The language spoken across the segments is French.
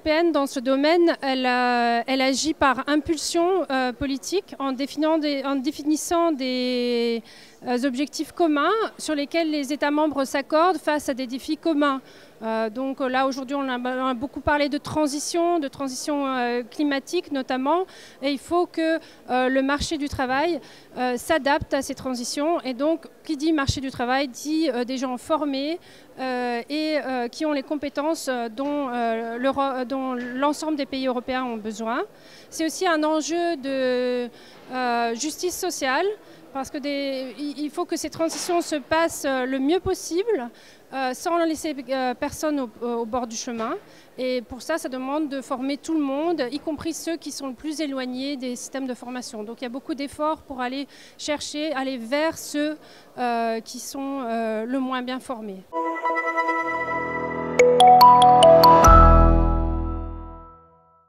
européenne, dans ce domaine, elle agit par impulsion politique en définissant des objectifs communs sur lesquels les États membres s'accordent face à des défis communs. Donc là, aujourd'hui, on a beaucoup parlé de transition climatique notamment, et il faut que le marché du travail s'adapte à ces transitions. Et donc, qui dit marché du travail dit des gens formés et qui ont les compétences dont l'ensemble des pays européens ont besoin. C'est aussi un enjeu de justice sociale, parce qu'il faut que ces transitions se passent le mieux possible, sans laisser personne au bord du chemin. Et pour ça, ça demande de former tout le monde, y compris ceux qui sont le plus éloignés des systèmes de formation. Donc il y a beaucoup d'efforts pour aller vers ceux qui sont le moins bien formés.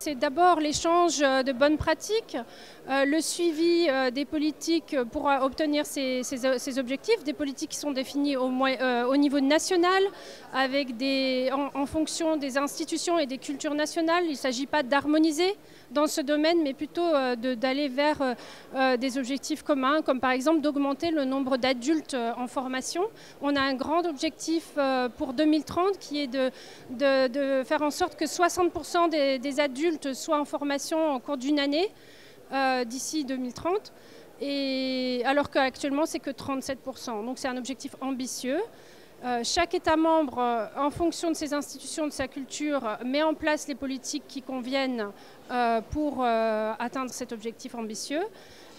C'est d'abord l'échange de bonnes pratiques, le suivi des politiques pour obtenir ces objectifs, des politiques qui sont définies au niveau national, avec en fonction des institutions et des cultures nationales. Il ne s'agit pas d'harmoniser dans ce domaine, mais plutôt d'aller vers des objectifs communs, comme par exemple d'augmenter le nombre d'adultes en formation. On a un grand objectif pour 2030 qui est de faire en sorte que 60% des adultes soient en formation au cours d'une année d'ici 2030, alors qu'actuellement c'est que 37%. Donc c'est un objectif ambitieux. Chaque État membre, en fonction de ses institutions, de sa culture, met en place les politiques qui conviennent pour atteindre cet objectif ambitieux.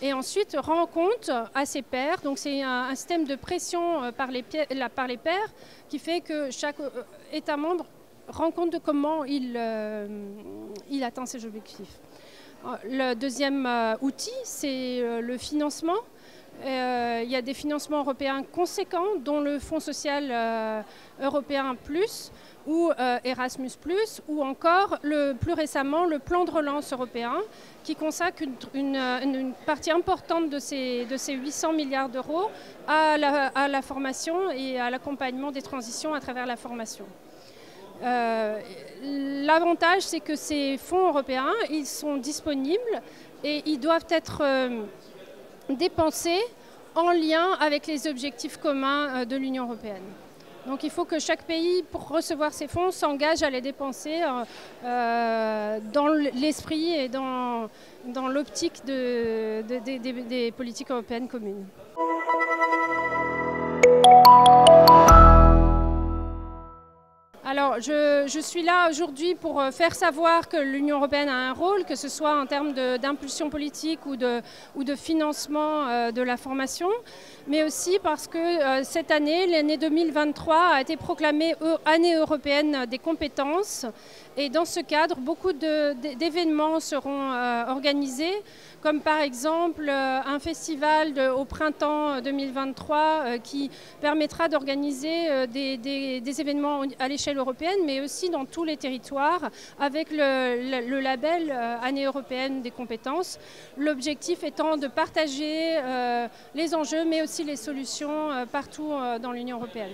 Et ensuite rend compte à ses pairs. Donc c'est un système de pression par les pairs qui fait que chaque État membre rend compte de comment il atteint ses objectifs. Le deuxième outil, c'est le financement. Il y a des financements européens conséquents, dont le Fonds social européen plus ou Erasmus+, ou encore plus récemment le plan de relance européen qui consacre une partie importante de ces 800 milliards d'euros à la formation et à l'accompagnement des transitions à travers la formation. L'avantage, c'est que ces fonds européens, ils sont disponibles et ils doivent être dépensés en lien avec les objectifs communs de l'Union européenne. Donc il faut que chaque pays, pour recevoir ces fonds, s'engage à les dépenser dans l'esprit et dans l'optique des politiques européennes communes. Alors, je suis là aujourd'hui pour faire savoir que l'Union européenne a un rôle, que ce soit en termes d'impulsion politique ou de financement de la formation, mais aussi parce que cette année, l'année 2023, a été proclamée année européenne des compétences. Et dans ce cadre, beaucoup d'événements seront organisés, comme par exemple un festival au printemps 2023 qui permettra d'organiser des événements à l'échelle européenne, mais aussi dans tous les territoires, avec le label Année européenne des compétences. L'objectif étant de partager les enjeux, mais aussi les solutions partout dans l'Union européenne.